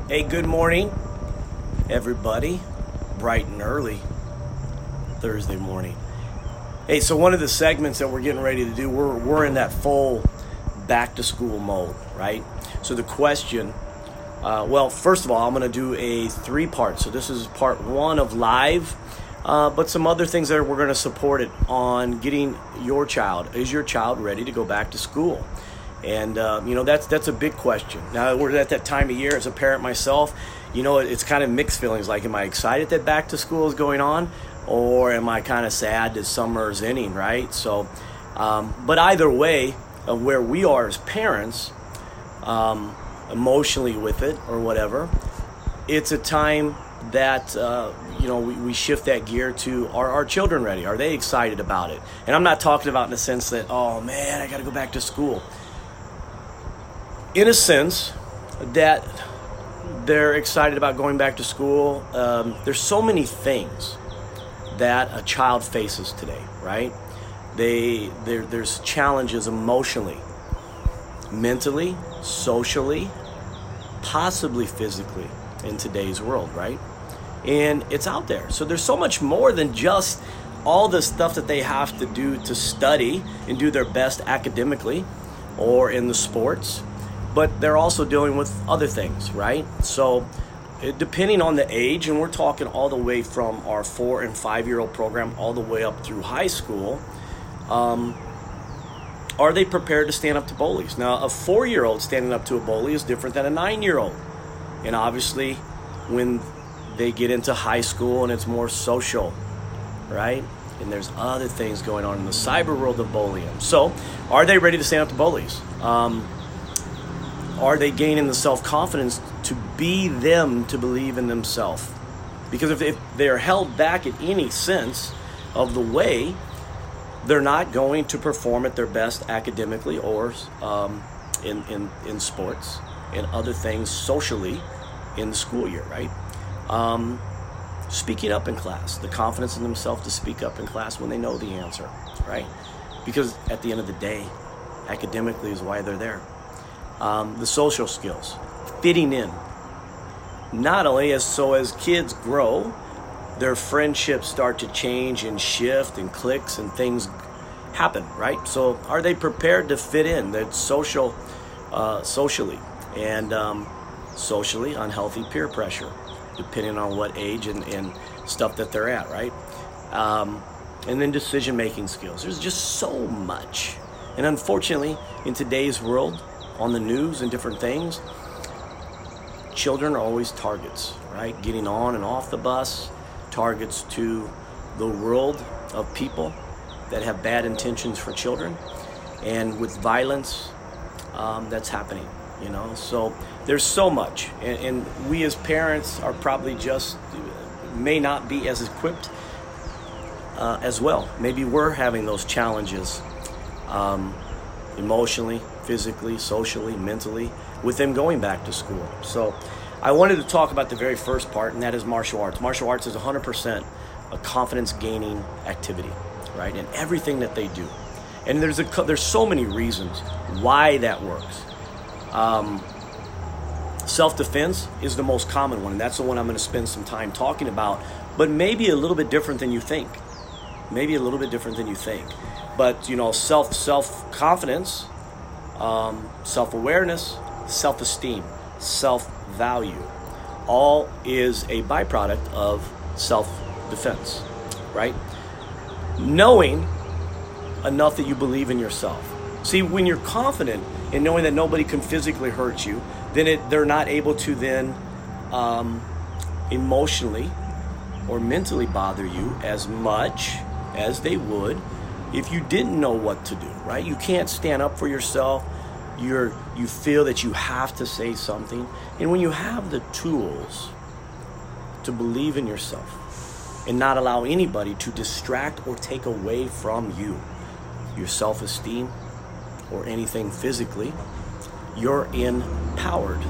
Hey, good morning, everybody. Bright and early Thursday morning. Hey, so one of the segments that we're getting ready to do, we're in that full back to school mode, right? So the question, first of all, I'm going to do a 3-part. So this is part 1 of live, but some other things that we're going to support it on getting your child. Is your child ready to go back to school? And, that's a big question. Now, we're at that time of year as a parent myself. It's kind of mixed feelings. Like, am I excited that back to school is going on? Or am I kind of sad that summer's ending, right? So, but either way, of where we are as parents, emotionally with it or whatever, it's a time that, we shift that gear to, are our children ready? Are they excited about it? And I'm not talking about in the sense that, oh man, I got to go back to school. In a sense that they're excited about going back to school. There's so many things that a child faces today, right? There's challenges emotionally, mentally, socially, possibly physically in today's world, right? And it's out there. So there's so much more than just all the stuff that they have to do to study and do their best academically or in the sports. But they're also dealing with other things, right? So depending on the age, and we're talking all the way from our 4 and 5-year-old program all the way up through high school, are they prepared to stand up to bullies? Now, a 4-year-old standing up to a bully is different than a 9-year-old. And obviously, when they get into high school and it's more social, right? And there's other things going on in the cyber world of bullying. So, are they ready to stand up to bullies? Are they gaining the self-confidence to be them, to believe in themselves? Because if they're held back in any sense of the way, they're not going to perform at their best academically or in sports and other things socially in the school year, right? Speaking up in class, the confidence in themselves to speak up in class when they know the answer, right? Because at the end of the day, academically is why they're there. The social skills, fitting in. Not only as kids grow, their friendships start to change and shift and cliques and things happen, right? So are they prepared to fit in? That socially and socially unhealthy peer pressure, depending on what age and stuff that they're at, right? And then decision-making skills. There's just so much. And unfortunately, in today's world, on the news and different things, children are always targets, right? Getting on and off the bus, targets to the world of people that have bad intentions for children, and with violence that's happening, So there's so much, and we as parents are probably may not be as equipped as well. Maybe we're having those challenges emotionally, physically, socially, mentally, with them going back to school. So I wanted to talk about the very first part, and that is martial arts. Martial arts is 100% a confidence-gaining activity, right? In everything that they do. And there's so many reasons why that works. Self-defense is the most common one, and that's the one I'm going to spend some time talking about, but maybe a little bit different than you think. But, self-confidence, self-awareness, self-esteem, self-value, all is a byproduct of self-defense, right? Knowing enough that you believe in yourself. See, when you're confident in knowing that nobody can physically hurt you, then they're not able to then emotionally or mentally bother you as much as they would if you didn't know what to do, right? You can't stand up for yourself. You feel that you have to say something. And when you have the tools to believe in yourself and not allow anybody to distract or take away from you, your self-esteem or anything physically, you're empowered.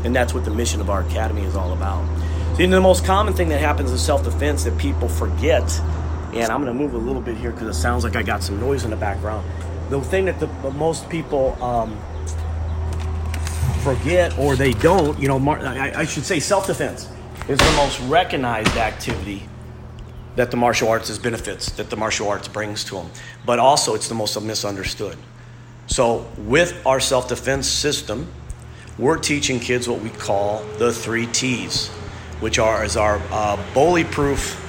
And that's what the mission of our academy is all about. See, the most common thing that happens in self-defense that people forget, and I'm going to move a little bit here because it sounds like I got some noise in the background. The thing that the most people forget or they don't, I should say self-defense is the most recognized activity that the martial arts has benefits, that the martial arts brings to them. But also it's the most misunderstood. So with our self-defense system, we're teaching kids what we call the 3 T's, which is our bully-proof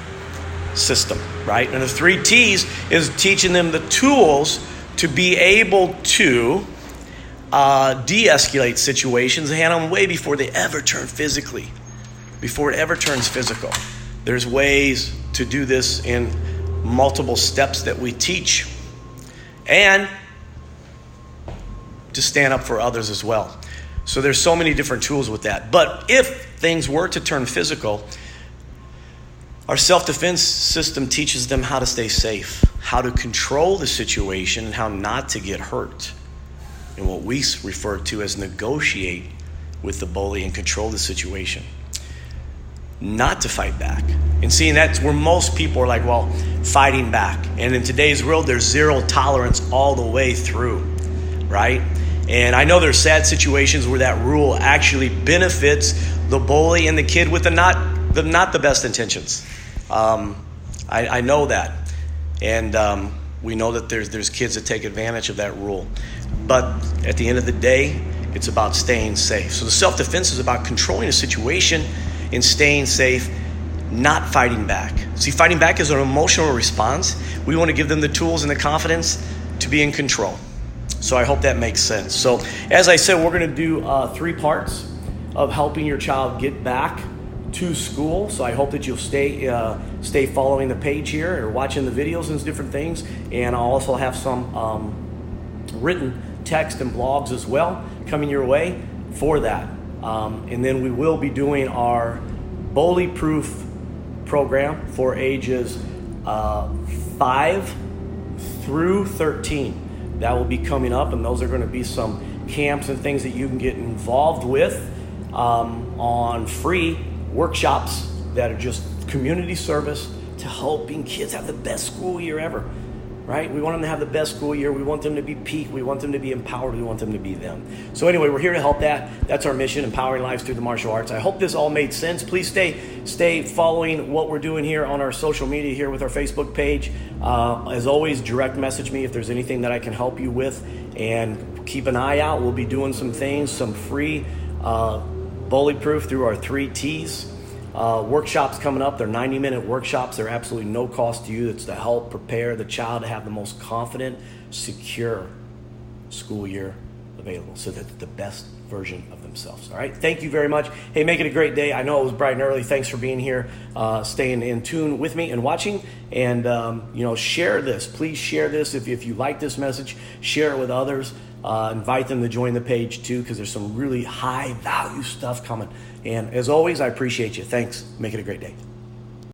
system, right? And the 3 T's is teaching them the tools to be able to de-escalate situations and handle them way before they ever turn before it ever turns physical. There's ways to do this in multiple steps that we teach, and to stand up for others as well. So there's so many different tools with that. But if things were to turn physical, our self-defense system teaches them how to stay safe, how to control the situation, and how not to get hurt. And what we refer to as negotiate with the bully and control the situation. Not to fight back. And seeing that's where most people are like, well, fighting back. And in today's world, there's zero tolerance all the way through, right? And I know there's sad situations where that rule actually benefits the bully and the kid with the not the best intentions. I know that. And we know that there's kids that take advantage of that rule. But at the end of the day, it's about staying safe. So the self-defense is about controlling a situation and staying safe, not fighting back. See, fighting back is an emotional response. We want to give them the tools and the confidence to be in control. So I hope that makes sense. So as I said, we're going to do 3 parts of helping your child get back to school. So I hope that you'll stay following the page here or watching the videos and different things. And I'll also have some written text and blogs as well coming your way for that. And then we will be doing our bully-proof program for ages 5 through 13. That will be coming up, and those are going to be some camps and things that you can get involved with on free workshops that are just community service to helping kids have the best school year ever, right? We want them to have the best school year. We want them to be peak. We want them to be empowered. We want them to be them. So anyway, we're here to help that. That's our mission, empowering lives through the martial arts. I hope this all made sense. Please stay following what we're doing here on our social media here with our Facebook page. As always, direct message me if there's anything that I can help you with. And keep an eye out. We'll be doing some things, some free bully-proof through our 3 T's. Workshops coming up. They're 90-minute workshops. They're absolutely no cost to you. It's to help prepare the child to have the most confident, secure school year available so that they're the best version of themselves. All right. Thank you very much. Hey, make it a great day. I know it was bright and early. Thanks for being here, staying in tune with me and watching. And, share this. Please share this. If you like this message, share it with others. Invite them to join the page too, because there's some really high value stuff coming. And as always, I appreciate you. Thanks. Make it a great day.